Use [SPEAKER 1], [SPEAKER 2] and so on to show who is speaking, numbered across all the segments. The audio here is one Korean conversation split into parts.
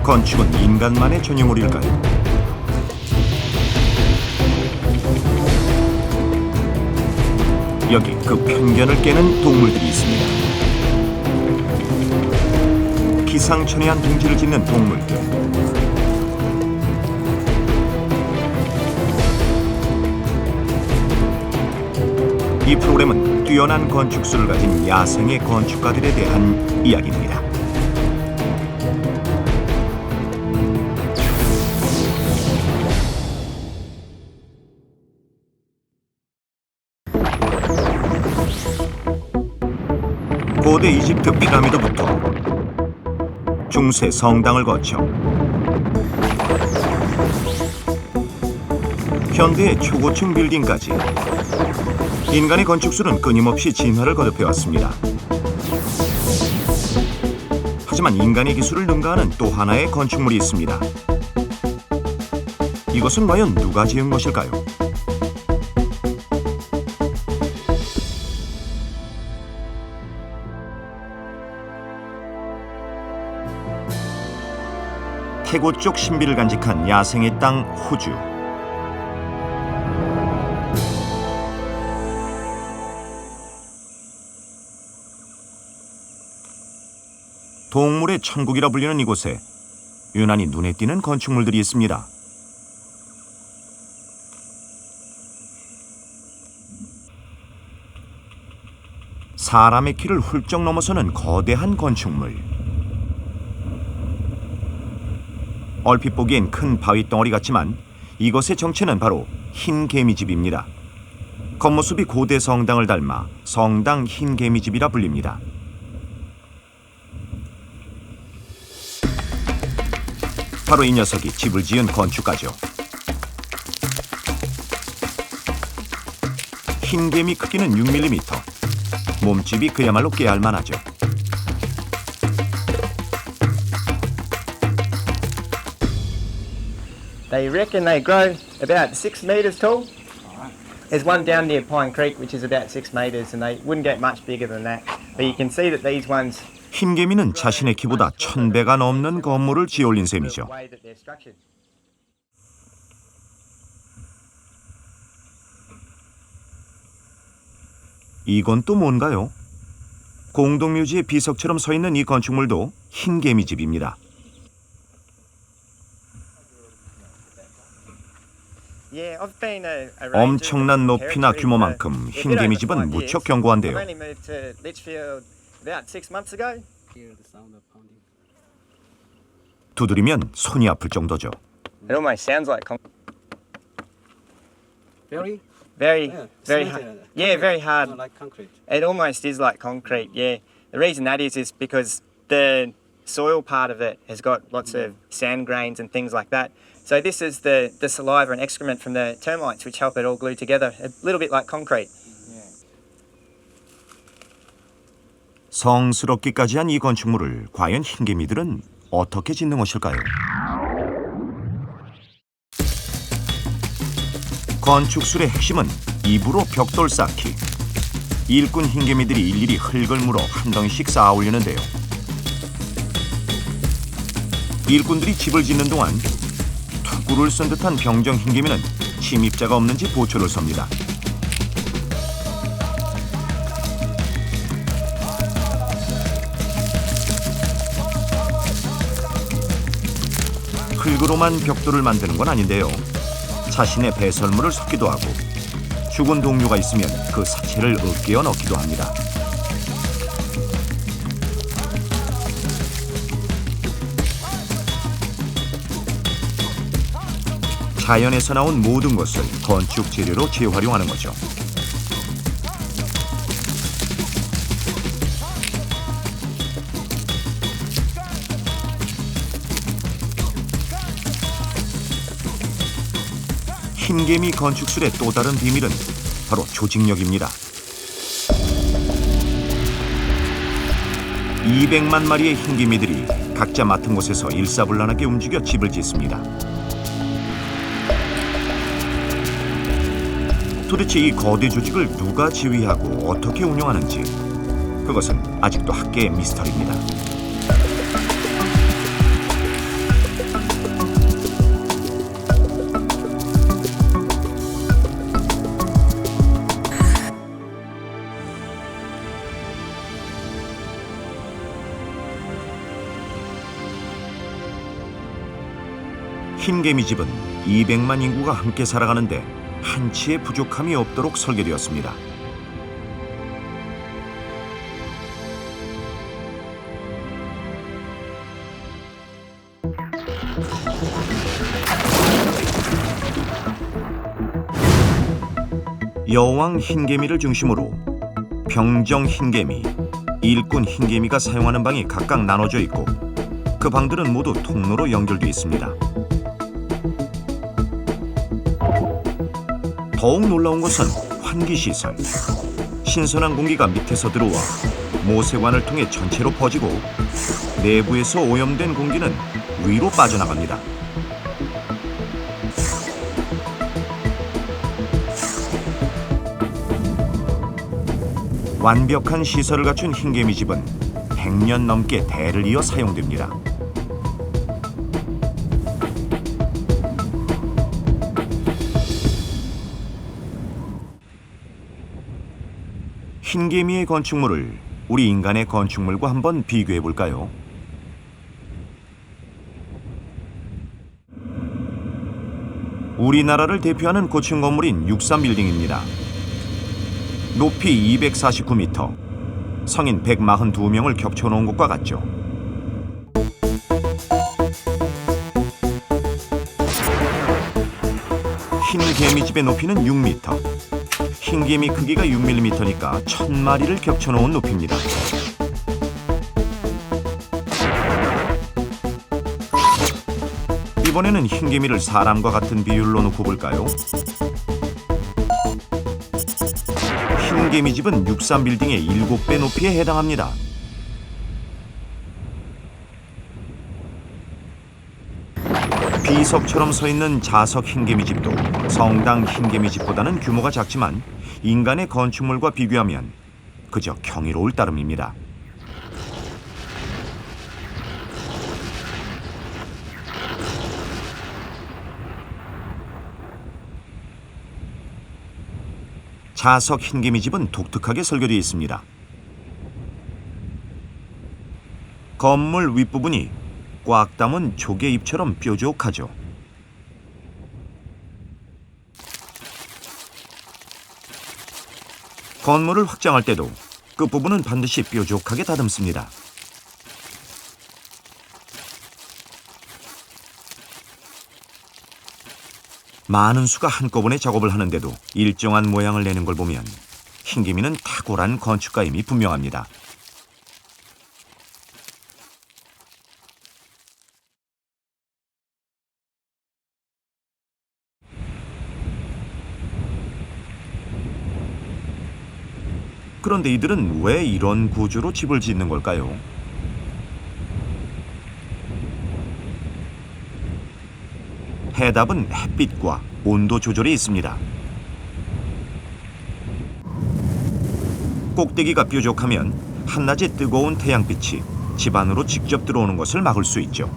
[SPEAKER 1] 건축은 인간만의 전유물일까요? 여기 그 편견을 깨는 동물들이 있습니다. 기상천외한 둥지를 짓는 동물들. 이 프로그램은 뛰어난 건축술을 가진 야생의 건축가들에 대한 이야기입니다. 고대 이집트 피라미드부터 중세 성당을 거쳐 현대의 초고층 빌딩까지 인간의 건축술은 끊임없이 진화를 거듭해왔습니다. 하지만 인간의 기술을 능가하는 또 하나의 건축물이 있습니다. 이것은 과연 누가 지은 것일까요? 태고 쪽 신비를 간직한 야생의 땅 호주. 동물의 천국이라 불리는 이곳에 유난히 눈에 띄는 건축물들이 있습니다. 사람의 키를 훌쩍 넘어서는 거대한 건축물. 얼핏 보기엔 큰 바위 덩어리 같지만 이것의 정체는 바로 흰 개미집입니다. 겉모습이 고대 성당을 닮아 성당 흰 개미집이라 불립니다. 바로 이 녀석이 집을 지은 건축가죠. 흰 개미 크기는 6mm. 몸집이 그야말로 깨알 만하죠.
[SPEAKER 2] They reckon they grow about 6 metres tall. There's one down near Pine Creek which is about 6 metres and they wouldn't get much bigger than that. But you can see that these ones
[SPEAKER 1] 흰개미는 자신의 키보다 1000배가 넘는 건물을 지어올린 셈이죠. 이건 또 뭔가요? 공동묘지의 비석처럼 서 있는 이 건축물도 흰개미집입니다. 엄청난 높이나 규모만큼 흰개미집은 무척 견고한데요. 두드리면 손이 아플 정도죠.
[SPEAKER 2] It almost sounds like
[SPEAKER 3] Very
[SPEAKER 2] hard. Yeah, very hard.
[SPEAKER 3] like concrete.
[SPEAKER 2] It almost is like concrete. Yeah. The reason that is because the soil part of it has got lots of sand grains and things like that. So this is the saliva and excrement from the termites which help it all glue together. A little bit like concrete.
[SPEAKER 1] 성스럽기까지 한 이 건축물을 과연 흰개미들은 어떻게 짓는 것일까요? 건축술의 핵심은 입으로 벽돌 쌓기. 일꾼 흰개미들이 일일이 흙을 물어 한 덩이씩 쌓아 올리는데요. 일꾼들이 집을 짓는 동안 투구를 쓴 듯한 병정 흰개미는 침입자가 없는지 보초를 섭니다. 흙으로만 벽돌을 만드는 건 아닌데요. 자신의 배설물을 섞기도 하고 죽은 동료가 있으면 그 사체를 으깨어 넣기도 합니다. 자연에서 나온 모든 것을 건축 재료로 재활용하는 거죠. 흰개미 건축술의 또 다른 비밀은 바로 조직력입니다. 200만 마리의 흰개미들이 각자 맡은 곳에서 일사불란하게 움직여 집을 짓습니다. 도대체 이 거대 조직을 누가 지휘하고 어떻게 운영하는지 그것은 아직도 학계의 미스터리입니다. 흰개미집은 200만 인구가 함께 살아가는데 한치의 부족함이 없도록 설계되었습니다. 여왕 흰개미를 중심으로 병정 흰개미, 일꾼 흰개미가 사용하는 방이 각각 나눠져 있고 그 방들은 모두 통로로 연결되어 있습니다. 더욱 놀라운 것은 환기시설. 신선한 공기가 밑에서 들어와 모세관을 통해 전체로 퍼지고 내부에서 오염된 공기는 위로 빠져나갑니다. 완벽한 시설을 갖춘 흰개미집은 100년 넘게 대를 이어 사용됩니다. 흰개미의 건축물을 우리 인간의 건축물과 한번 비교해 볼까요? 우리나라를 대표하는 고층 건물인 63빌딩입니다. 높이 249m, 성인 142명을 겹쳐놓은 것과 같죠. 흰개미집의 높이는 6m, 흰개미 크기가 6mm니까 1000마리를 겹쳐놓은 높이입니다. 이번에는 흰개미를 사람과 같은 비율로 놓고 볼까요? 흰개미집은 63빌딩의 7배 높이에 해당합니다. 비석처럼 서 있는 자석 흰개미집도 성당 흰개미집보다는 규모가 작지만 인간의 건축물과 비교하면 그저 경이로울 따름입니다. 자석 흰개미집은 독특하게 설계되어 있습니다. 건물 윗부분이 꽉 담은 조개잎처럼 뾰족하죠. 건물을 확장할 때도 끝부분은 반드시 뾰족하게 다듬습니다. 많은 수가 한꺼번에 작업을 하는데도 일정한 모양을 내는 걸 보면 흰개미는 탁월한 건축가임이 분명합니다. 그런데 이들은 왜 이런 구조로 집을 짓는 걸까요? 해답은 햇빛과 온도 조절에 있습니다. 꼭대기가 뾰족하면 한낮에 뜨거운 태양빛이 집 안으로 직접 들어오는 것을 막을 수 있죠.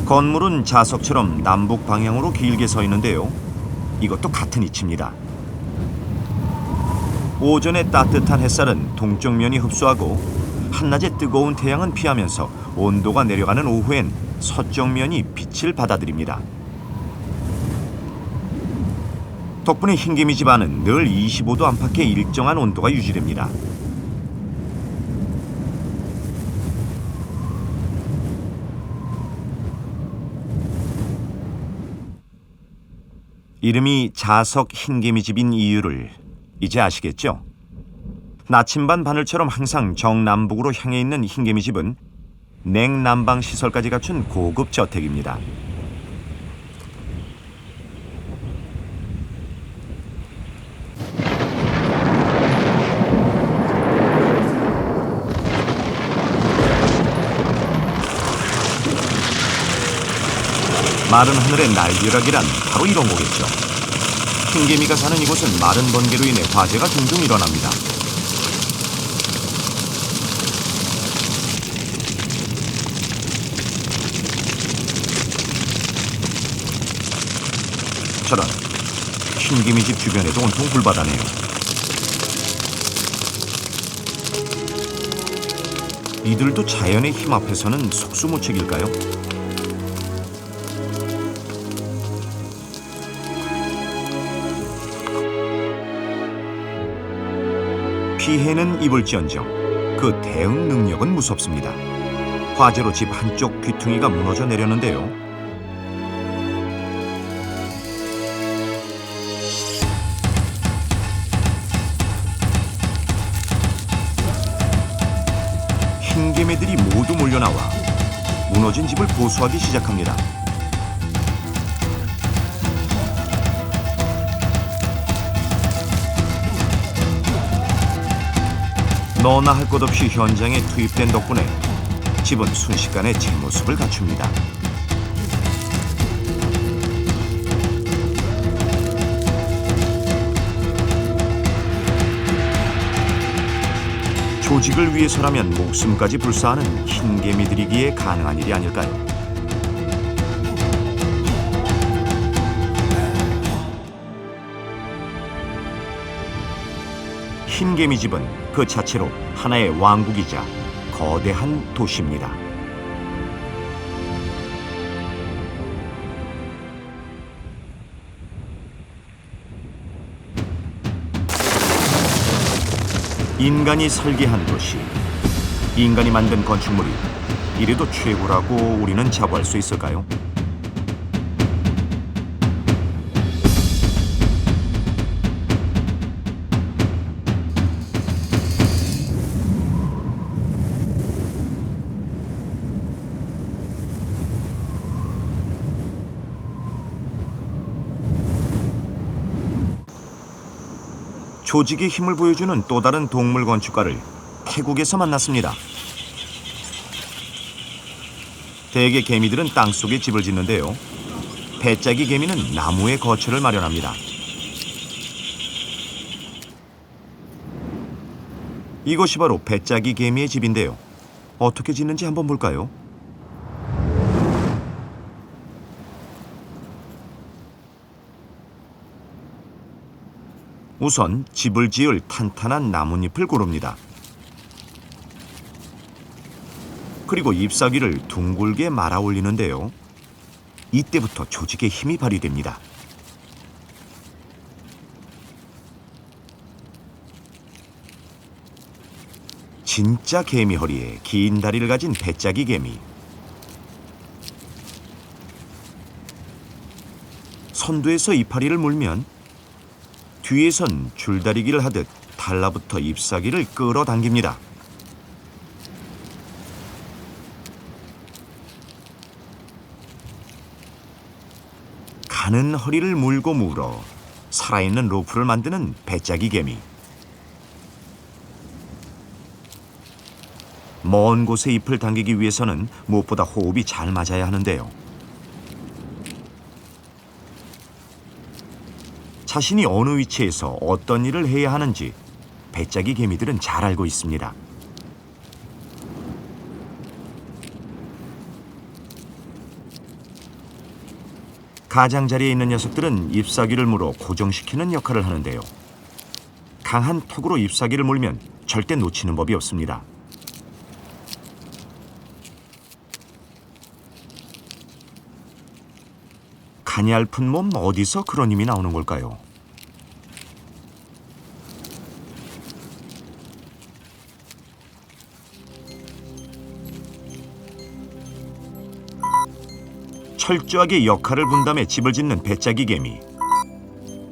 [SPEAKER 1] 건물은 자석처럼 남북 방향으로 길게 서 있는데요. 이것도 같은 이치입니다. 오전에 따뜻한 햇살은 동쪽 면이 흡수하고 한낮에 뜨거운 태양은 피하면서 온도가 내려가는 오후엔 서쪽 면이 빛을 받아들입니다. 덕분에 흰개미 집 안은 늘 25도 안팎의 일정한 온도가 유지됩니다. 이름이 자석 흰개미집인 이유를 이제 아시겠죠? 나침반 바늘처럼 항상 정남북으로 향해 있는 흰개미집은 냉난방 시설까지 갖춘 고급 저택입니다. 마른 하늘의 날벼락이란 바로 이런 거겠죠. 흰개미가 사는 이곳은 마른 번개로 인해 화재가 종종 일어납니다. 저런, 흰개미집 주변에도 온통 불바다네요. 이들도 자연의 힘 앞에서는 속수무책일까요? 피해는 입을지언정 그 대응 능력은 무섭습니다. 화재로 집 한쪽 귀퉁이가 무너져 내렸는데요. 흰개미들이 모두 몰려나와 무너진 집을 보수하기 시작합니다. 너나 할 것 없이 현장에 투입된 덕분에 집은 순식간에 제 모습을 갖춥니다. 조직을 위해서라면 목숨까지 불사하는 흰개미들이기에 가능한 일이 아닐까요? 흰개미집은 그 자체로 하나의 왕국이자 거대한 도시입니다. 인간이 설계한 도시, 인간이 만든 건축물이 이래도 최고라고 우리는 자부할 수 있을까요? 조직의 힘을 보여주는 또 다른 동물 건축가를 태국에서 만났습니다. 대개 개미들은 땅속에 집을 짓는데요. 배짜기 개미는 나무에 거처를 마련합니다. 이것이 바로 배짜기 개미의 집인데요. 어떻게 짓는지 한번 볼까요? 우선 집을 지을 탄탄한 나뭇잎을 고릅니다. 그리고 잎사귀를 둥글게 말아 올리는데요. 이때부터 조직의 힘이 발휘됩니다. 진짜 개미 허리에 긴 다리를 가진 배짜기 개미. 선두에서 이파리를 물면 뒤에선 줄다리기를 하듯 달라붙어 잎사귀를 끌어당깁니다. 가는 허리를 물고 물어 살아있는 로프를 만드는 배짜기 개미. 먼 곳에 잎을 당기기 위해서는 무엇보다 호흡이 잘 맞아야 하는데요. 자신이 어느 위치에서 어떤 일을 해야 하는지 배짜기 개미들은 잘 알고 있습니다. 가장자리에 있는 녀석들은 잎사귀를 물어 고정시키는 역할을 하는데요. 강한 턱으로 잎사귀를 물면 절대 놓치는 법이 없습니다. 가냘픈 몸 어디서 그런 힘이 나오는 걸까요? 철저하게 역할을 분담해 집을 짓는 배짜기 개미.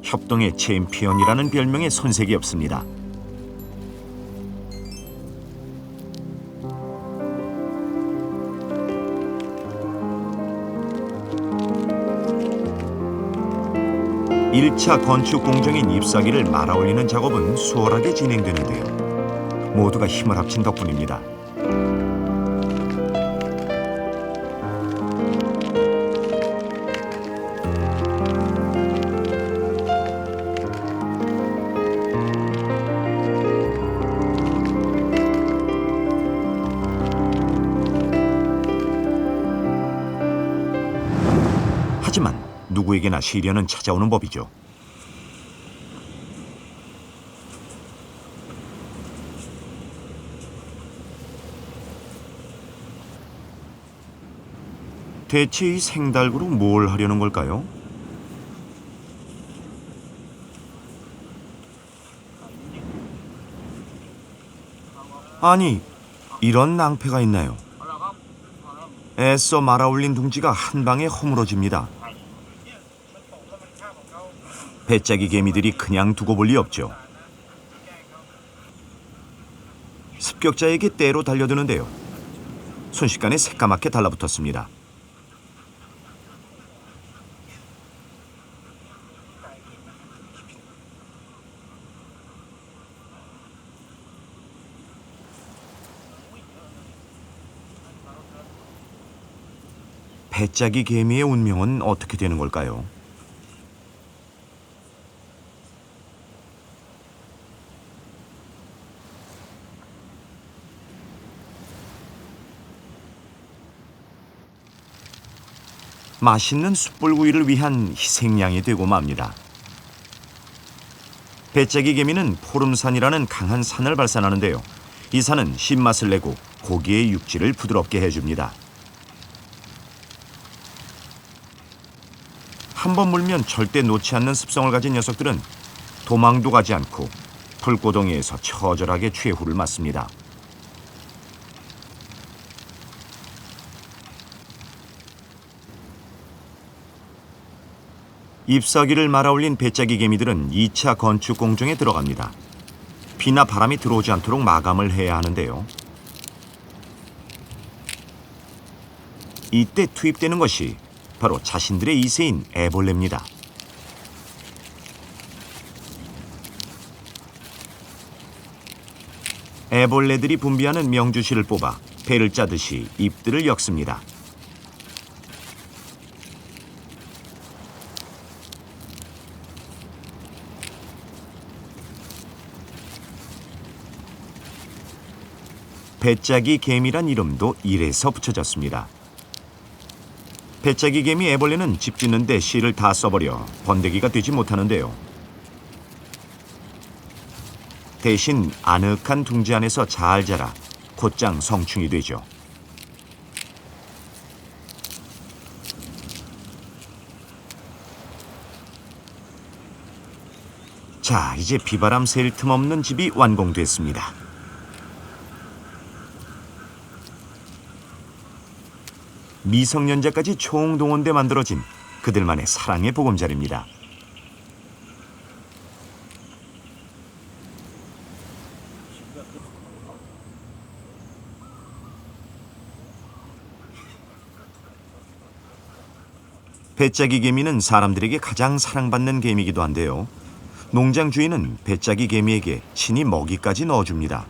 [SPEAKER 1] 협동의 챔피언이라는 별명의 손색이 없습니다. 일차 건축 공정인 잎사귀를 말아 올리는 작업은 수월하게 진행되는데요. 모두가 힘을 합친 덕분입니다. 하지만 누구에게나 시련은 찾아오는 법이죠. 대체 이 생달구로 뭘 하려는 걸까요? 아니, 이런 낭패가 있나요? 애써 말아올린 둥지가 한 방에 허물어집니다. 배짜기 개미들이 그냥 두고 볼 리 없죠. 습격자에게 때로 달려드는데요. 순식간에 새까맣게 달라붙었습니다. 배짜기 개미의 운명은 어떻게 되는 걸까요? 맛있는 숯불구이를 위한 희생양이 되고 맙니다. 배짜기 개미는 포름산이라는 강한 산을 발산하는데요. 이 산은 신맛을 내고 고기의 육질을 부드럽게 해줍니다. 한번 물면 절대 놓지 않는 습성을 가진 녀석들은 도망도 가지 않고 풀고덩이에서 처절하게 최후를 맞습니다. 잎사귀를 말아올린 배짜기 개미들은 2차 건축 공정에 들어갑니다. 비나 바람이 들어오지 않도록 마감을 해야 하는데요. 이때 투입되는 것이 바로 자신들의 이세인 애벌레입니다. 애벌레들이 분비하는 명주실을 뽑아 배를 짜듯이 잎들을 엮습니다. 배짜기 개미란 이름도 이래서 붙여졌습니다. 배짜기 개미 애벌레는 집 짓는데 씨를 다 써버려 번데기가 되지 못하는데요. 대신 아늑한 둥지 안에서 잘 자라 곧장 성충이 되죠. 자, 이제 비바람 쐴 틈 없는 집이 완공됐습니다. 미성년자까지 총동원돼 만들어진 그들만의 사랑의 보금자리입니다. 배짜기 개미는 사람들에게 가장 사랑받는 개미이기도 한데요. 농장 주인은 배짜기 개미에게 친히 먹이까지 넣어줍니다.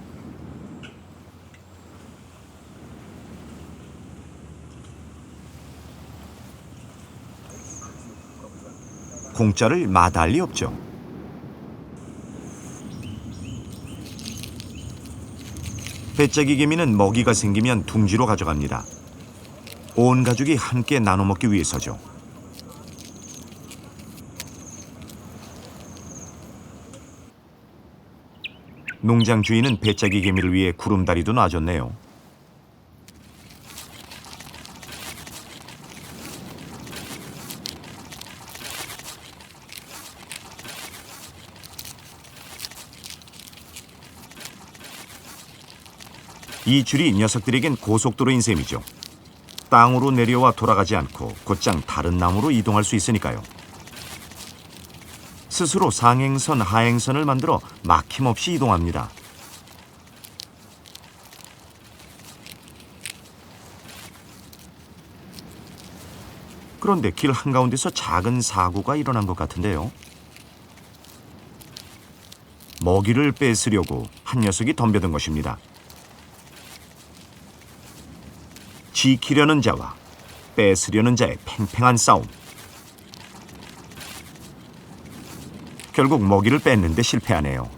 [SPEAKER 1] 공짜를 마다할 리 없죠. 배짜기 개미는 먹이가 생기면 둥지로 가져갑니다. 온 가족이 함께 나눠 먹기 위해서죠. 농장 주인은 배짜기 개미를 위해 구름다리도 놔줬네요. 이 줄이 녀석들에겐 고속도로인 셈이죠. 땅으로 내려와 돌아가지 않고 곧장 다른 나무로 이동할 수 있으니까요. 스스로 상행선, 하행선을 만들어 막힘없이 이동합니다. 그런데 길 한가운데서 작은 사고가 일어난 것 같은데요. 먹이를 뺏으려고 한 녀석이 덤벼든 것입니다. 지키려는 자와 뺏으려는 자의 팽팽한 싸움. 결국 먹이를 뺏는데 실패하네요.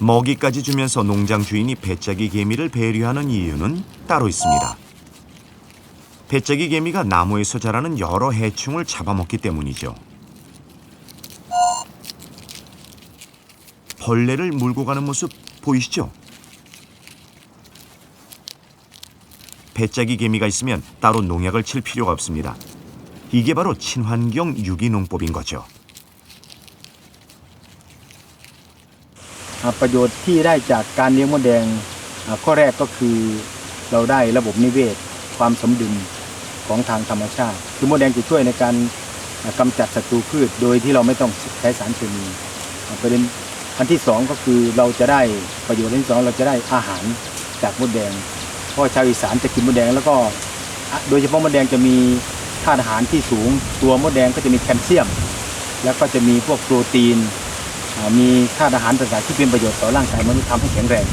[SPEAKER 1] 먹이까지 주면서 농장 주인이 배짜기 개미를 배려하는 이유는 따로 있습니다. 배짜기 개미가 나무에서 자라는 여러 해충을 잡아먹기 때문이죠. 벌레를 물고 가는 모습 보이시죠? 배짜기 개미가 있으면 따로 농약을 칠 필요가 없습니다. 이게 바로 친환경 유기농법인 거죠.
[SPEAKER 3] ประโยชน์ที่ได้จากการเลี้ยงมดแดงข้อแรกก็คือเราได้ระบบนิเวศความสมดุลของทางธรรมชาติคือมดแดงจะช่วยในการกำจัดศัตรูพืชโดยที่เราไม่ต้องใช้สารเคมีประเด็นอันที่สองก็คือเราจะได้ประโยชน์อันที่สองเราจะได้อาหารจากมดแดงเพราะชาวอีสานจะกินมดแดงแล้วก็โดยเฉพาะมดแดงจะมีธาตุอาหารที่สูงตัวมดแดงก็จะมีแคลเซียมแล้วก็จะมีพวกโปรตีนมีธาตุอาหารต่างๆที่เป็นประโยชน์ต่อร่างกายมนุษย์ทำให้แข็งแรง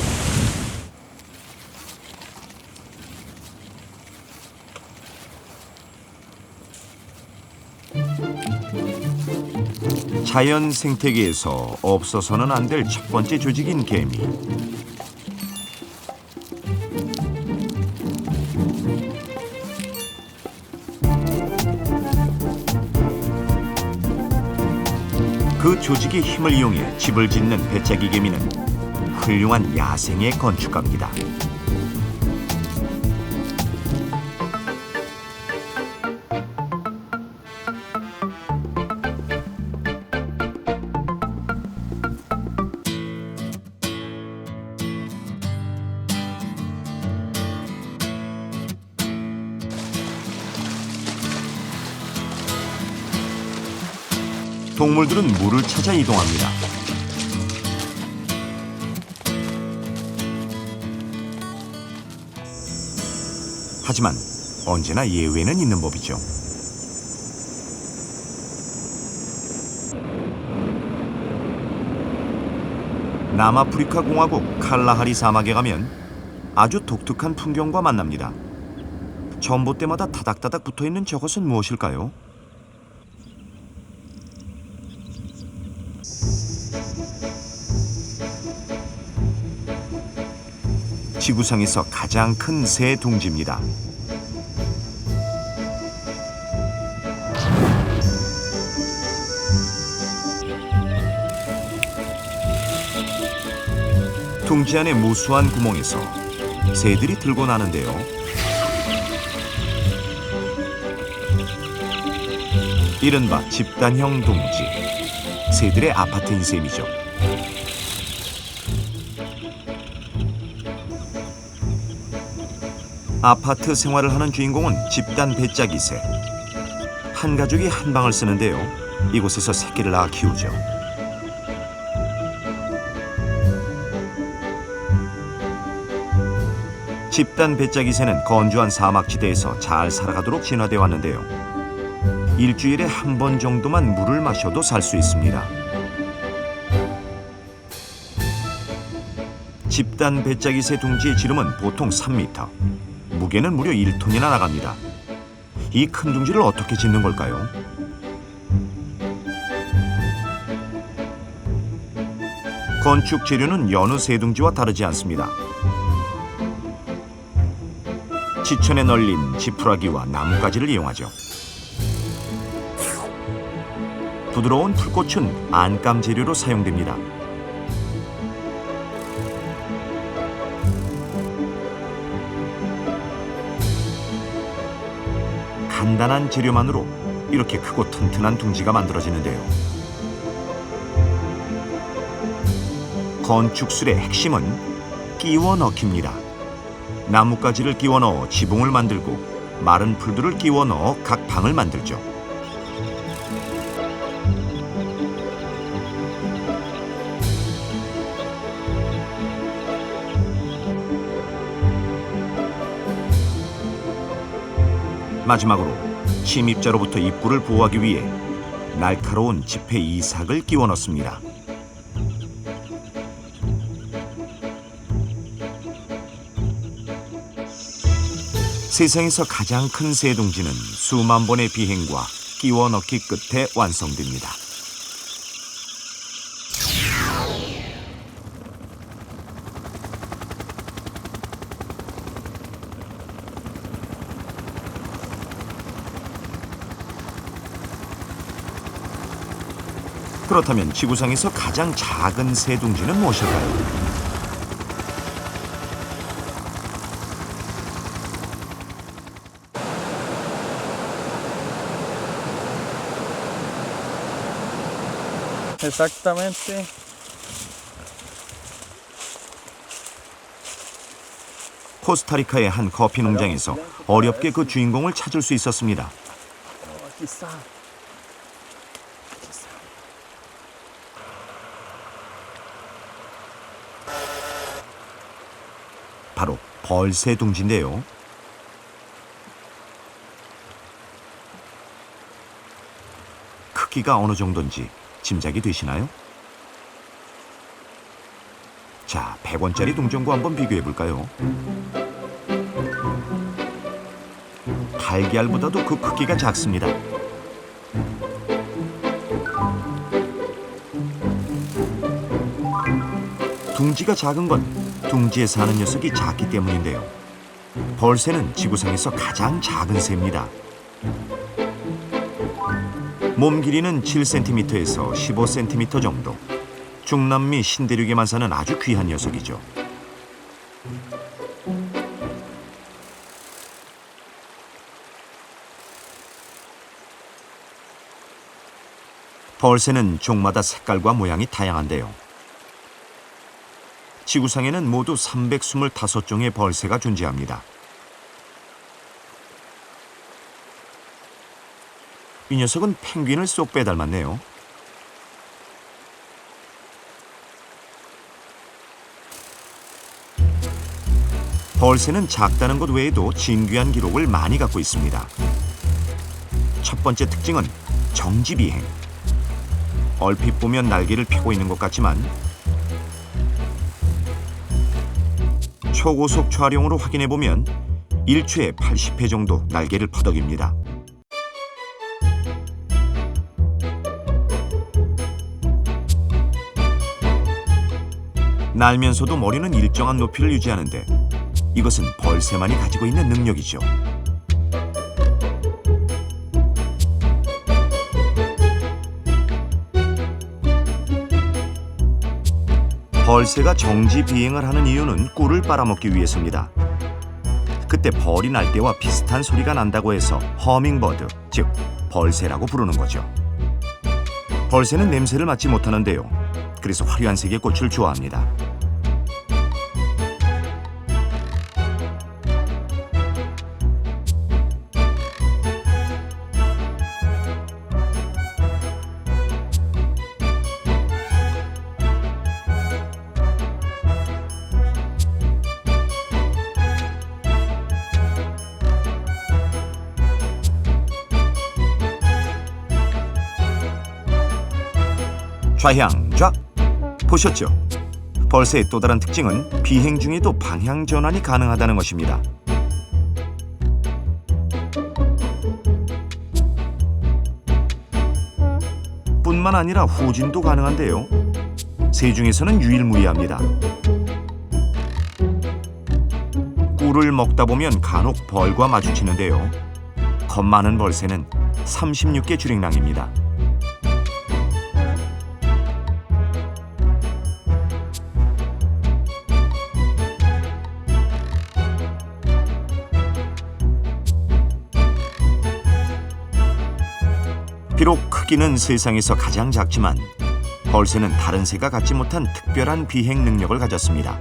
[SPEAKER 1] 자연 생태계에서 없어서는 안 될 첫 번째 조직인 개미. 그 조직의 힘을 이용해 집을 짓는 배짜기 개미는 훌륭한 야생의 건축가입니다. 동물들은 물을 찾아 이동합니다. 하지만 언제나 예외는 있는 법이죠. 남아프리카 공화국 칼라하리 사막에 가면 아주 독특한 풍경과 만납니다. 전봇대마다 다닥다닥 붙어있는 저것은 무엇일까요? 지구상에서 가장 큰 새 둥지입니다. 둥지 안의 무수한 구멍에서 새들이 들고 나는데요. 이른바 집단형 둥지, 새들의 아파트인 셈이죠. 아파트 생활을 하는 주인공은 집단 배짜기새. 한 가족이 한 방을 쓰는데요. 이곳에서 새끼를 낳아 키우죠. 집단 배짜기새는 건조한 사막지대에서 잘 살아가도록 진화되어 왔는데요. 일주일에 한 번 정도만 물을 마셔도 살 수 있습니다. 집단 배짜기새 둥지의 지름은 보통 3m. 무게는 무려 1톤이나 나갑니다. 이 큰 둥지를 어떻게 짓는 걸까요? 건축 재료는 여느 새 둥지와 다르지 않습니다. 지천에 널린 지푸라기와 나뭇가지를 이용하죠. 부드러운 풀꽃은 안감 재료로 사용됩니다. 간단한 재료만으로 이렇게 크고 튼튼한 둥지가 만들어지는데요. 건축술의 핵심은 끼워 넣기입니다. 나뭇가지를 끼워 넣어 지붕을 만들고 마른 풀들을 끼워 넣어 각 방을 만들죠. 마지막으로 침입자로부터 입구를 보호하기 위해 날카로운 지폐 이삭을 끼워 넣습니다. 세상에서 가장 큰 새 둥지는 수만 번의 비행과 끼워 넣기 끝에 완성됩니다. 그렇다면 지구상에서 가장 작은 새 둥지는 무엇일까요?
[SPEAKER 2] Exactamente.
[SPEAKER 1] 코스타리카의 한 커피 농장에서 어렵게 그 주인공을 찾을 수 있었습니다.
[SPEAKER 2] Aquí está.
[SPEAKER 1] 바로 벌새 둥지인데요. 크기가 어느 정도인지 짐작이 되시나요? 자, 100원짜리 동전과 한번 비교해 볼까요? 달걀보다도 그 크기가 작습니다. 둥지가 작은 건 둥지에 사는 녀석이 작기 때문인데요. 벌새는 지구상에서 가장 작은 새입니다. 몸 길이는 7cm에서 15cm 정도. 중남미 신대륙에만 사는 아주 귀한 녀석이죠. 벌새는 종마다 색깔과 모양이 다양한데요. 지구상에는 모두 325종의 벌새가 존재합니다. 이 녀석은 펭귄을 쏙 빼닮았네요. 벌새는 작다는 것 외에도 진귀한 기록을 많이 갖고 있습니다. 첫 번째 특징은 정지비행. 얼핏 보면 날개를 펴고 있는 것 같지만 초고속 촬영으로 확인해 보면 1초에 80회 정도 날개를 퍼덕입니다. 날면서도 머리는 일정한 높이를 유지하는데 이것은 벌새만이 가지고 있는 능력이죠. 벌새가 정지 비행을 하는 이유는 꿀을 빨아먹기 위해서입니다. 그때 벌이 날 때와 비슷한 소리가 난다고 해서 허밍버드, 즉 벌새라고 부르는 거죠. 벌새는 냄새를 맡지 못하는데요. 그래서 화려한 색의 꽃을 좋아합니다. 좌향좌 보셨죠? 벌새의 또 다른 특징은 비행 중에도 방향 전환이 가능하다는 것입니다. 뿐만 아니라 후진도 가능한데요. 새 중에서는 유일무이합니다. 꿀을 먹다 보면 간혹 벌과 마주치는데요. 겁 많은 벌새는 36개 주랭랑입니다. 비록 크기는 세상에서 가장 작지만 벌새는 다른 새가 갖지 못한 특별한 비행 능력을 가졌습니다.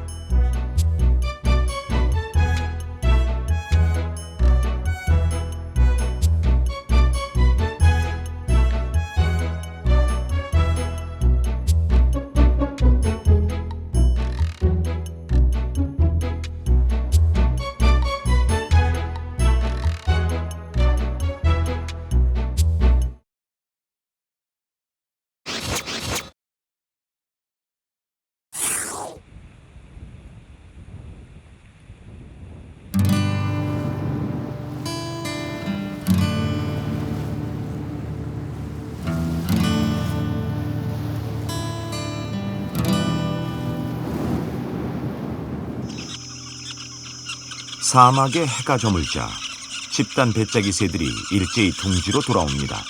[SPEAKER 1] 사막에 해가 저물자 집단 배짜기 새들이 일제히 둥지로 돌아옵니다.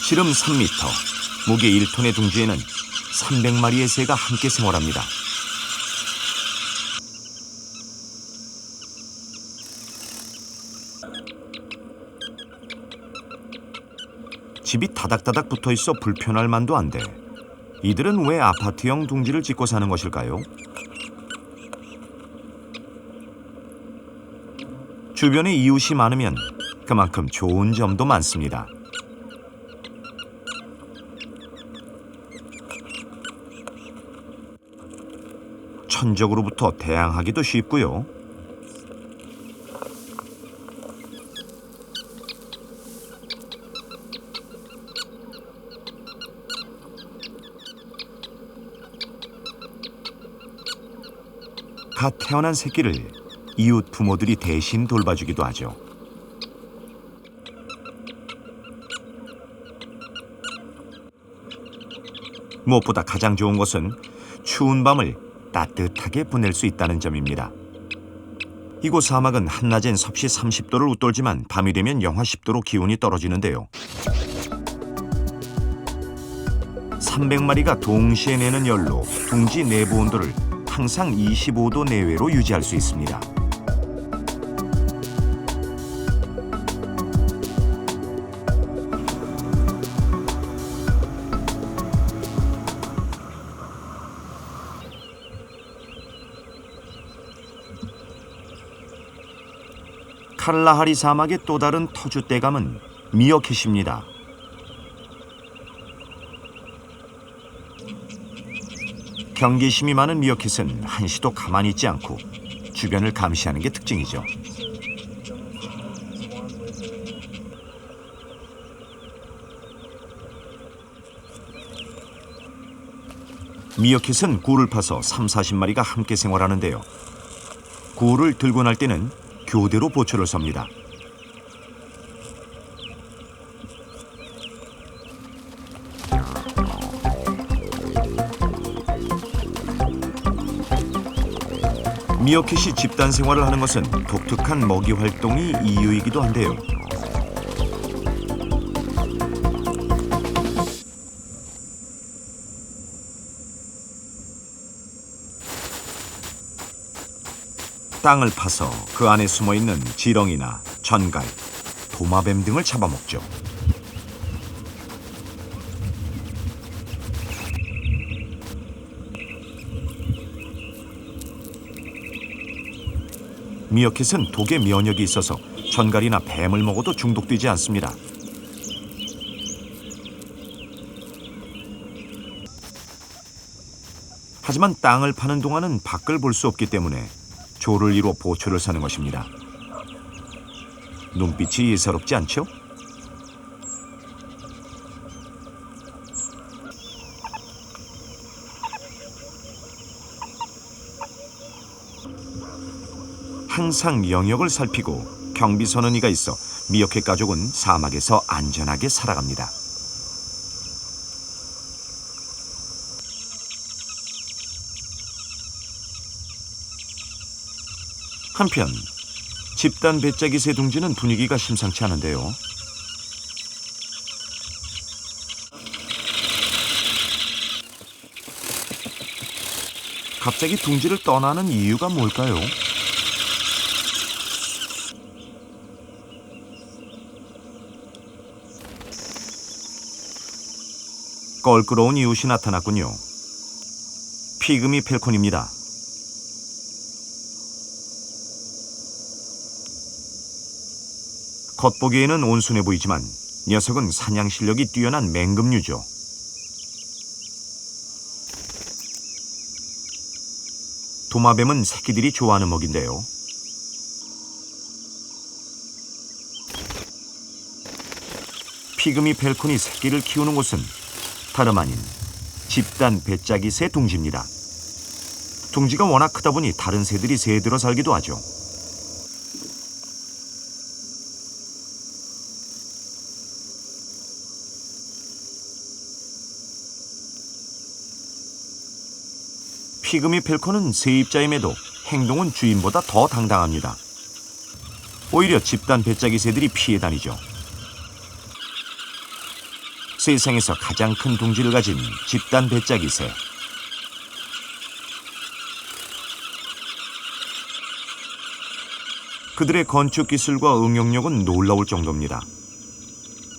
[SPEAKER 1] 지름 3m, 무게 1톤의 둥지에는 300마리의 새가 함께 생활합니다. 집이 다닥다닥 붙어있어 불편할 만도 한데 이들은 왜 아파트형 둥지를 짓고 사는 것일까요? 주변에 이웃이 많으면 그만큼 좋은 점도 많습니다. 천적으로부터 대항하기도 쉽고요. 갓 태어난 새끼를 이웃 부모들이 대신 돌봐주기도 하죠. 무엇보다 가장 좋은 것은 추운 밤을 따뜻하게 보낼 수 있다는 점입니다. 이곳 사막은 한낮엔 섭씨 30도를 웃돌지만 밤이 되면 영하 10도로 기온이 떨어지는데요. 300마리가 동시에 내는 열로 둥지 내부 온도를 항상 25도 내외로 유지할 수 있습니다. 칼라하리 사막의 또 다른 터줏대감은 미어캣입니다. 경계심이 많은 미어캣은 한시도 가만히 있지 않고 주변을 감시하는 게 특징이죠. 미어캣은 굴을 파서 30-40마리가 함께 생활하는데요. 굴을 들고 날 때는 교대로 보초를 섭니다. 미어캣이 집단 생활을 하는 것은 독특한 먹이 활동이 이유이기도 한데요. 땅을 파서 그 안에 숨어있는 지렁이나 전갈, 도마뱀 등을 잡아먹죠. 미어캣은 독에 면역이 있어서 전갈이나 뱀을 먹어도 중독되지 않습니다. 하지만 땅을 파는 동안은 밖을 볼 수 없기 때문에 조를 이루어 보초를 사는 것입니다. 눈빛이 예사롭지 않죠? 항상 영역을 살피고 경비선언이가 있어 미어캣 가족은 사막에서 안전하게 살아갑니다. 한편 집단 배짜기새 둥지는 분위기가 심상치 않은데요. 갑자기 둥지를 떠나는 이유가 뭘까요? 껄끄러운 이웃이 나타났군요. 피그미 펠콘입니다. 겉보기에는 온순해 보이지만 녀석은 사냥 실력이 뛰어난 맹금류죠. 도마뱀은 새끼들이 좋아하는 먹인데요. 피그미 펠콘이 새끼를 키우는 곳은 다름 아닌 집단 배짜기새 둥지입니다. 둥지가 워낙 크다 보니 다른 새들이 새들어 살기도 하죠. 피그미 펠콘은 세입자임에도 행동은 주인보다 더 당당합니다. 오히려 집단 배짜기 새들이 피해 다니죠. 세상에서 가장 큰 둥지를 가진 집단 배짜기새. 그들의 건축 기술과 응용력은 놀라울 정도입니다.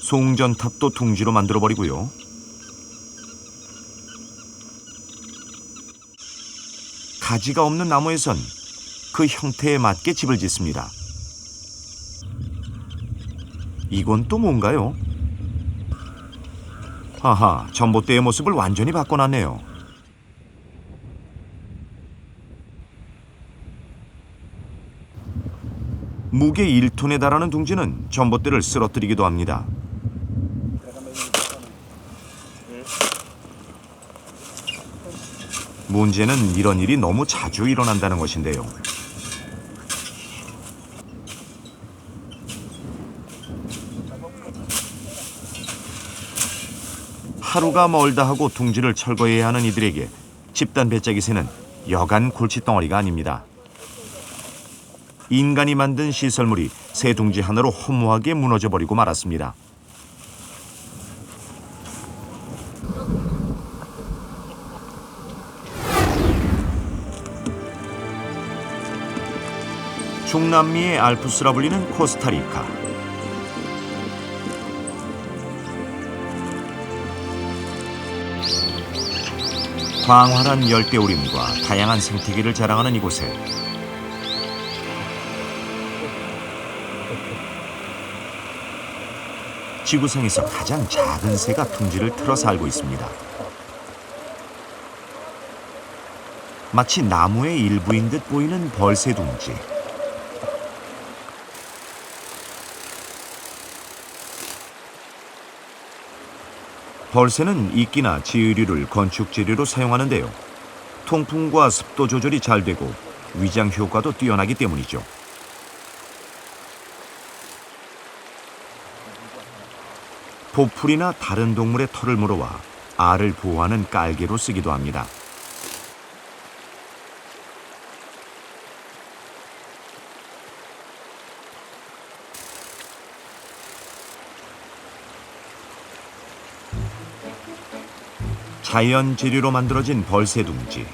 [SPEAKER 1] 송전탑도 둥지로 만들어버리고요. 가지가 없는 나무에선 그 형태에 맞게 집을 짓습니다. 이건 또 뭔가요? 하하, 전봇대의 모습을 완전히 바꿔놨네요. 무게 1톤에 달하는 둥지는 전봇대를 쓰러뜨리기도 합니다. 문제는 이런 일이 너무 자주 일어난다는 것인데요. 하루가 멀다 하고 둥지를 철거해야 하는 이들에게 집단 배짜기새는 여간 골칫덩어리가 아닙니다. 인간이 만든 시설물이 새 둥지 하나로 허무하게 무너져버리고 말았습니다. 중남미의 알프스라 불리는 코스타리카. 광활한 열대우림과 다양한 생태계를 자랑하는 이곳에 지구상에서 가장 작은 새가 둥지를 틀어 살고 있습니다. 마치 나무의 일부인 듯 보이는 벌새 둥지. 벌새는 이끼나 지으류를 건축 재료로 사용하는데요. 통풍과 습도 조절이 잘 되고 위장 효과도 뛰어나기 때문이죠. 보풀이나 다른 동물의 털을 물어와 알을 보호하는 깔개로 쓰기도 합니다. 자연 재료로 만들어진 벌새 둥지.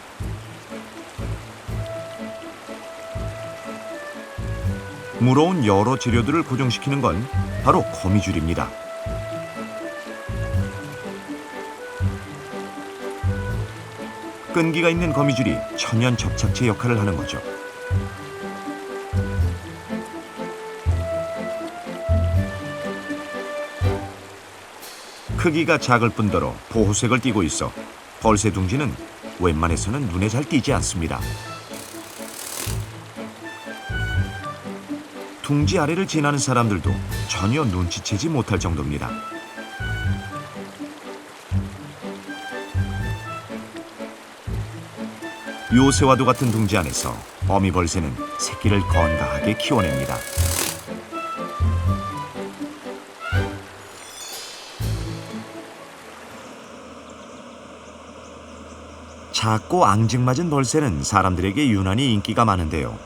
[SPEAKER 1] 물어온 여러 재료들을 고정시키는 건 바로 거미줄입니다. 끈기가 있는 거미줄이 천연 접착제 역할을 하는 거죠. 크기가 작을 뿐더러 보호색을 띠고 있어 벌새 둥지는 웬만해서는 눈에 잘 띄지 않습니다. 둥지 아래를 지나는 사람들도 전혀 눈치채지 못할 정도입니다. 요새와도 같은 둥지 안에서 어미 벌새는 새끼를 건강하게 키워냅니다. 작고 앙증맞은 벌새는 사람들에게 유난히 인기가 많은데요.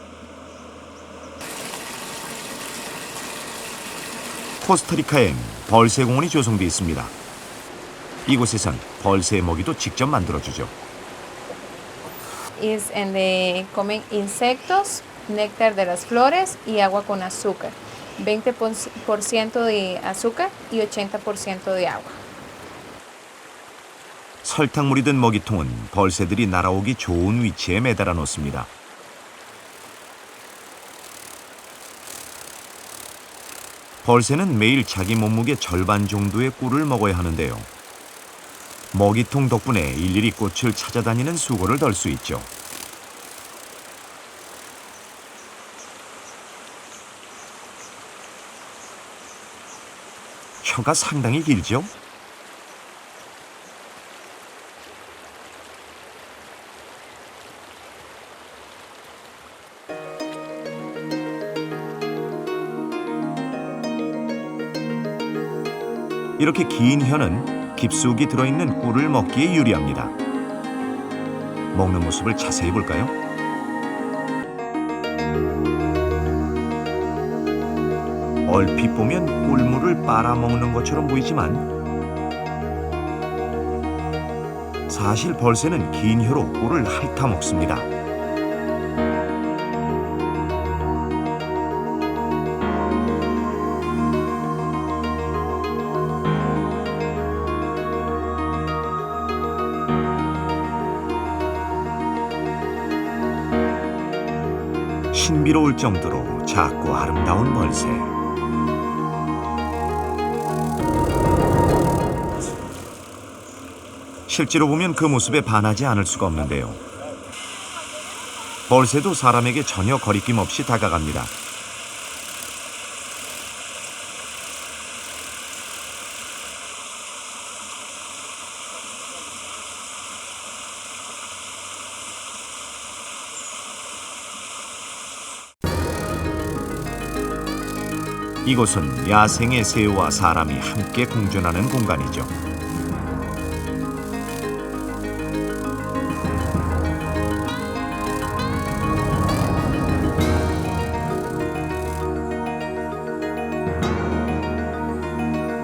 [SPEAKER 1] 코스타리카엔 벌새 공원이 조성돼 있습니다. 이곳에선 벌새 먹이도 직접 만들어주죠.
[SPEAKER 4] Es en de comen insectos, néctar de las flores y agua con azúcar. 20% de azúcar y 80% de agua.
[SPEAKER 1] 설탕물이 든 먹이통은 벌새들이 날아오기 좋은 위치에 매달아 놓습니다. 벌새는 매일 자기 몸무게 절반 정도의 꿀을 먹어야 하는데요. 먹이통 덕분에 일일이 꽃을 찾아다니는 수고를 덜 수 있죠. 혀가 상당히 길죠? 이렇게 긴 혀는 깊숙이 들어있는 꿀을 먹기에 유리합니다. 먹는 모습을 자세히 볼까요? 얼핏 보면 꿀물을 빨아먹는 것처럼 보이지만 사실 벌새는 긴 혀로 꿀을 핥아먹습니다. 신비로울 정도로 작고 아름다운 벌새. 실제로 보면 그 모습에 반하지 않을 수가 없는데요. 벌새도 사람에게 전혀 거리낌 없이 다가갑니다. 이곳은 야생의 새와 사람이 함께 공존하는 공간이죠.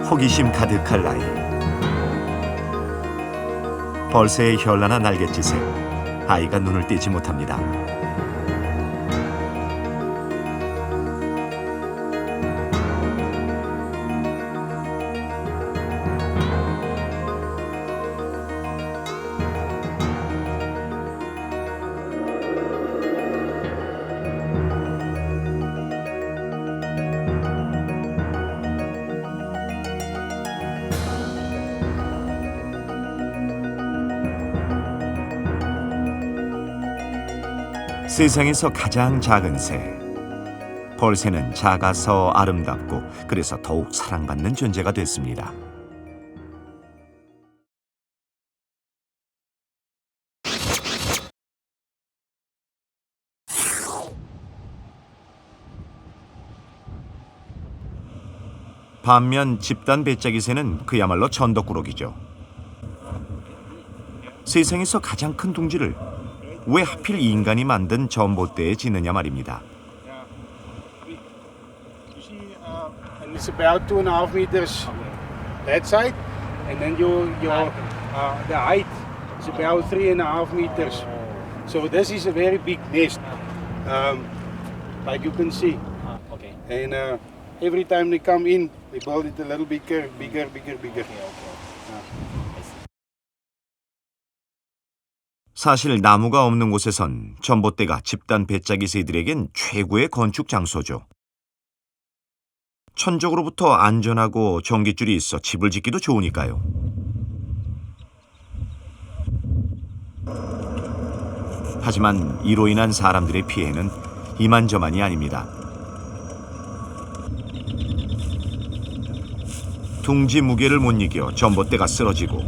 [SPEAKER 1] 호기심 가득할 나이. 벌새의 현란한 날갯짓에 아이가 눈을 떼지 못합니다. 세상에서 가장 작은 새. 벌새는 작아서 아름답고 그래서 더욱 사랑받는 존재가 됐습니다. 반면 집단 배짜기 새는 그야말로 천덕꾸러기죠. 세상에서 가장 큰 둥지를 왜 하필 인간이 만든 전봇대에 짓느냐 말입니다.
[SPEAKER 5] And it's about 2.5 meters that side, and then your the height is about 3.5 meters. So this is a very big nest, like you can see.
[SPEAKER 6] Okay.
[SPEAKER 5] And every time they come in, they build it a little bigger.
[SPEAKER 1] 사실 나무가 없는 곳에선 전봇대가 집단 배짜기 새들에겐 최고의 건축 장소죠. 천적으로부터 안전하고 전깃줄이 있어 집을 짓기도 좋으니까요. 하지만 이로 인한 사람들의 피해는 이만저만이 아닙니다. 둥지 무게를 못 이겨 전봇대가 쓰러지고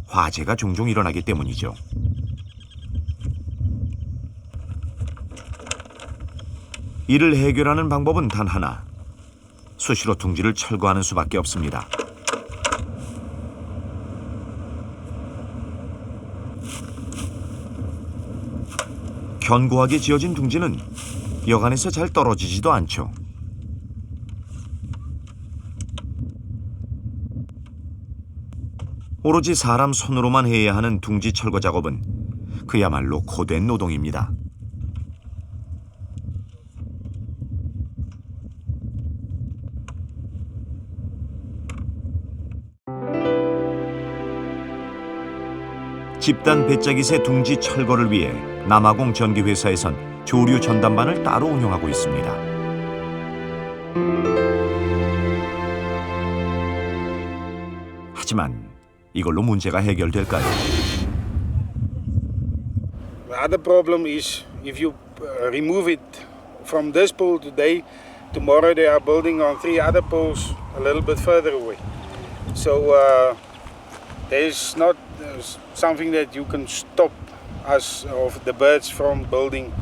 [SPEAKER 1] 화재가 종종 일어나기 때문이죠. 이를 해결하는 방법은 단 하나. 수시로 둥지를 철거하는 수밖에 없습니다. 견고하게 지어진 둥지는 여간에서 잘 떨어지지도 않죠. 오로지 사람 손으로만 해야 하는 둥지 철거 작업은 그야말로 고된 노동입니다. 집단 배짜기새 둥지 철거를 위해 남아공 전기회사에선 조류 전담반을 따로 운영하고 있습니다. 하지만 이걸로 문제가 해결될까요?
[SPEAKER 5] The other problem is if you remove it from this pole today, tomorrow they are building on 3 other poles a little bit further away. So there's not something that you can stop us of the birds from building.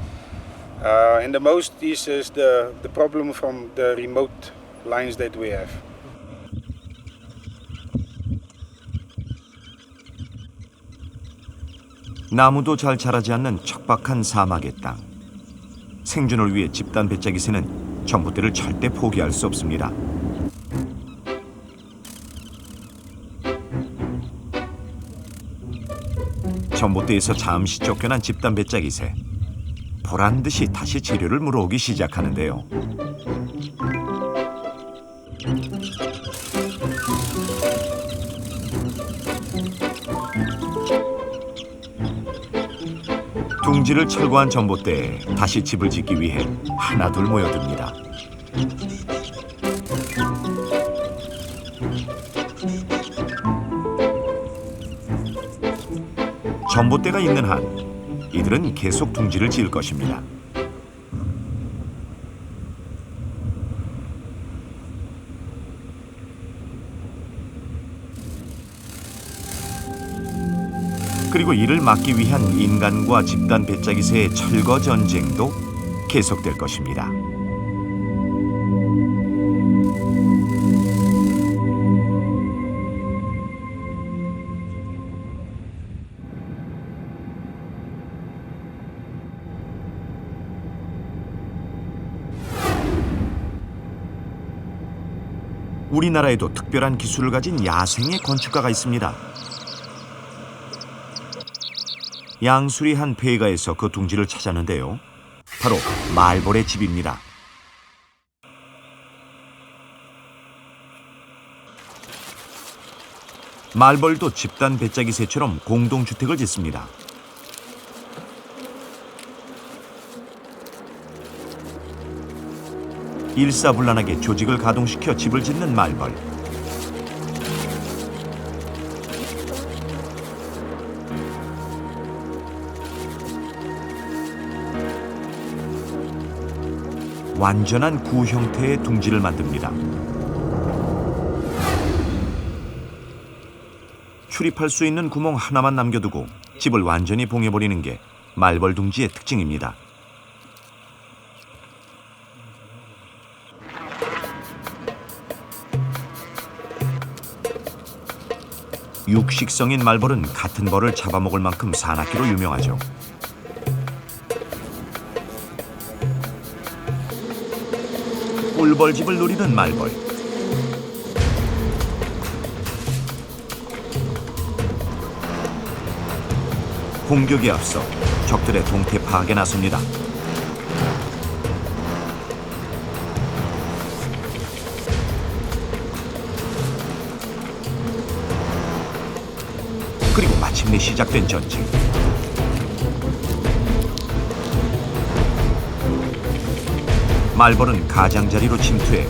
[SPEAKER 5] And the most is the problem from the remote lines that we have.
[SPEAKER 1] 나무도 잘 자라지 않는 척박한 사막의 땅. 생존을 위해 집단 배짜기 새는 전봇대를 절대 포기할 수 없습니다. 전봇대에서 잠시 쫓겨난 집단 배짜기새. 보란 듯이 다시 재료를 물어오기 시작하는데요. 둥지를 철거한 전봇대에 다시 집을 짓기 위해 하나둘 모여듭니다. 전봇대가 있는 한 이들은 계속 둥지를 지을 것입니다. 그리고 이를 막기 위한 인간과 집단 배짜기새의 철거 전쟁도 계속될 것입니다. 우리나라에도 특별한 기술을 가진 야생의 건축가가 있습니다. 양수리 한 폐가에서 그 둥지를 찾았는데요. 바로 말벌의 집입니다. 말벌도 집단 배짜기새처럼 공동주택을 짓습니다. 일사불란하게 조직을 가동시켜 집을 짓는 말벌. 완전한 구 형태의 둥지를 만듭니다. 출입할 수 있는 구멍 하나만 남겨두고 집을 완전히 봉해버리는 게 말벌 둥지의 특징입니다. 육식성인 말벌은 같은 벌을 잡아먹을 만큼 사납기로 유명하죠. 꿀벌집을 노리는 말벌. 공격에 앞서 적들의 동태 파악에 나섭니다. 그리고 마침내 시작된 전쟁. 말벌은 가장자리로 침투해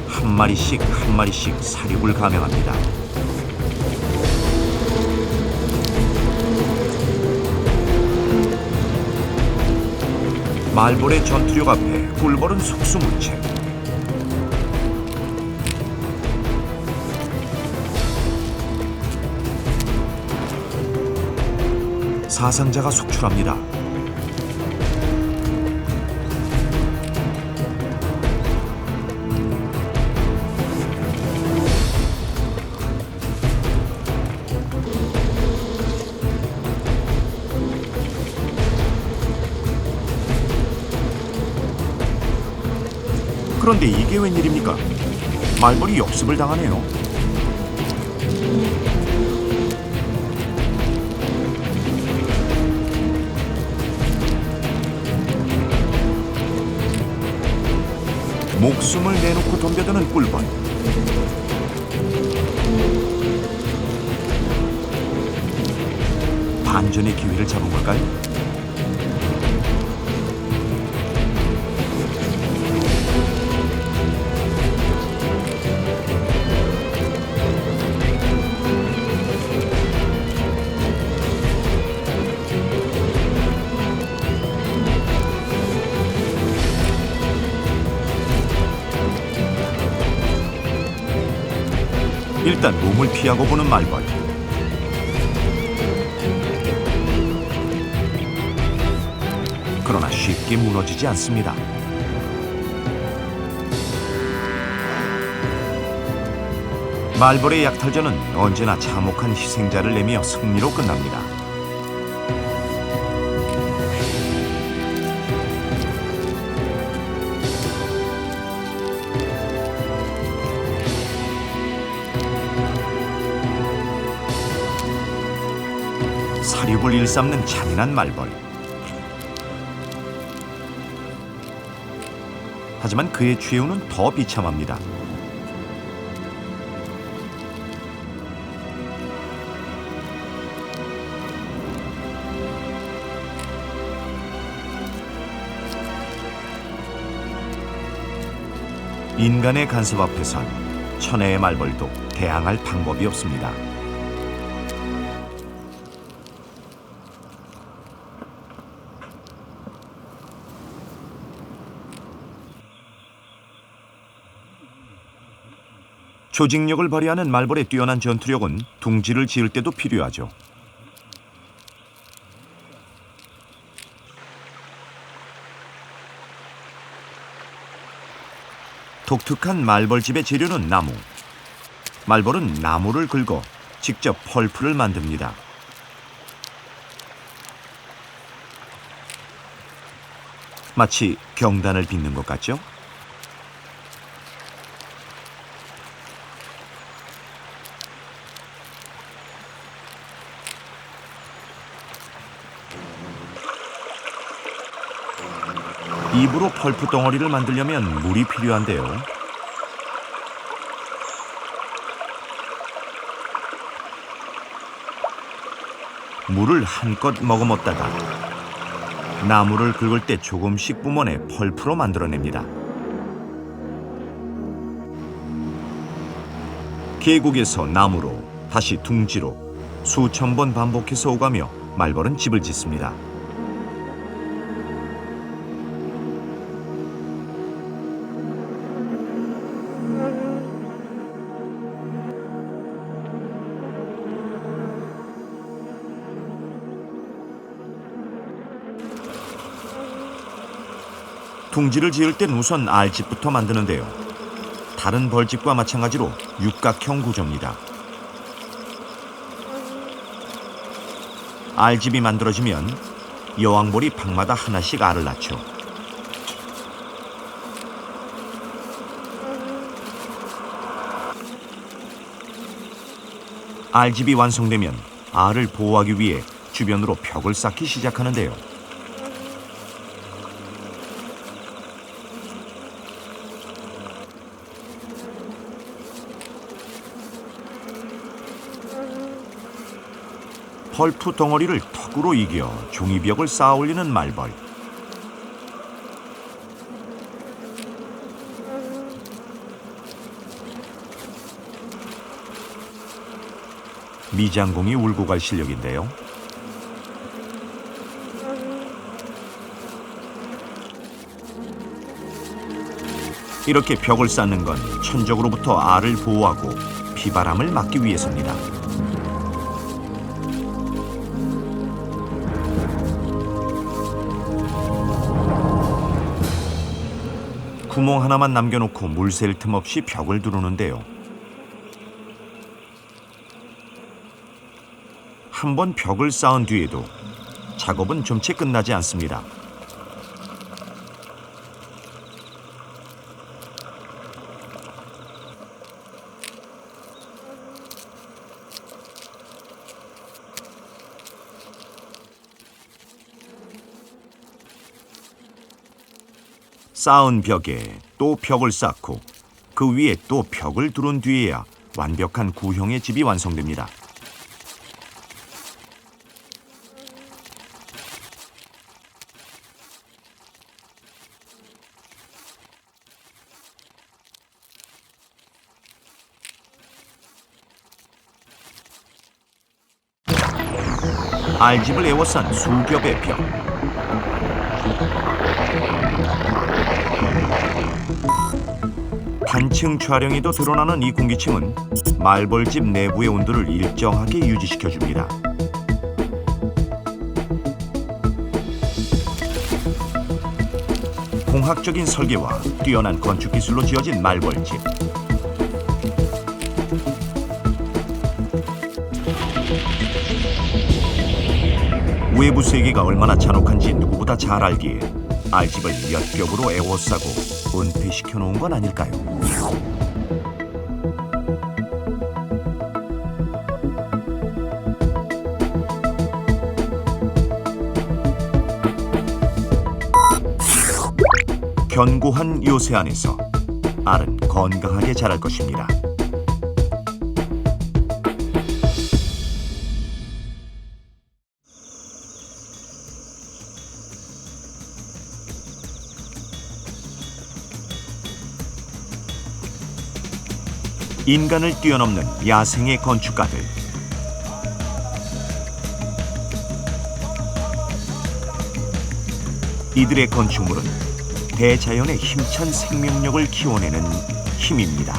[SPEAKER 1] 한 마리씩 사륙을 감행합니다. 말벌의 전투력 앞에 꿀벌은 속수무책. 사상자가 속출합니다. 그런데 이게 웬일입니까? 말벌이 역습을 당하네요. 목숨을 내놓고 덤벼드는 꿀벌. 반전의 기회를 잡은 걸까요? 일단 몸을 피하고 보는 말벌. 그러나 쉽게 무너지지 않습니다. 말벌의 약탈전은 언제나 참혹한 희생자를 내며 승리로 끝납니다. 사륙을 일삼는 잔인한 말벌. 하지만 그의 최후는 더 비참합니다. 인간의 간섭 앞에선 천혜의 말벌도 대항할 방법이 없습니다. 조직력을 발휘하는 말벌의 뛰어난 전투력은 둥지를 지을 때도 필요하죠. 독특한 말벌집의 재료는 나무. 말벌은 나무를 긁어 직접 펄프를 만듭니다. 마치 경단을 빚는 것 같죠? 입으로 펄프 덩어리를 만들려면 물이 필요한데요. 물을 한껏 머금었다가 나무를 긁을 때 조금씩 뿜어내 펄프로 만들어냅니다. 계곡에서 나무로, 다시 둥지로 수천 번 반복해서 오가며 말벌은 집을 짓습니다. 둥지를 지을 땐 우선 알집부터 만드는데요. 다른 벌집과 마찬가지로 육각형 구조입니다. 알집이 만들어지면 여왕벌이 방마다 하나씩 알을 낳죠. 알집이 완성되면 알을 보호하기 위해 주변으로 벽을 쌓기 시작하는데요. 펄프 덩어리를 턱으로 이겨 종이벽을 쌓아 올리는 말벌. 미장공이 울고 갈 실력인데요. 이렇게 벽을 쌓는 건 천적으로부터 알을 보호하고 비바람을 막기 위해서입니다. 구멍 하나만 남겨놓고 물 샐 틈 없이 벽을 두르는데요. 한 번 벽을 쌓은 뒤에도 작업은 좀 채 끝나지 않습니다. 쌓은 벽에 또 벽을 쌓고 그 위에 또 벽을 두른 뒤에야 완벽한 구형의 집이 완성됩니다. 알집을 에워싼 수겹의 벽. 단층 촬영에도 드러나는 이 공기층은 말벌집 내부의 온도를 일정하게 유지시켜줍니다. 공학적인 설계와 뛰어난 건축 기술로 지어진 말벌집. 외부 세계가 얼마나 잔혹한지 누구보다 잘 알기에 알집을 몇 겹으로 에워싸고 은폐시켜 놓은 건 아닐까요? 견고한 요새 안에서 알은 건강하게 자랄 것입니다. 인간을 뛰어넘는 야생의 건축가들. 이들의 건축물은 대자연의 힘찬 생명력을 키워내는 힘입니다.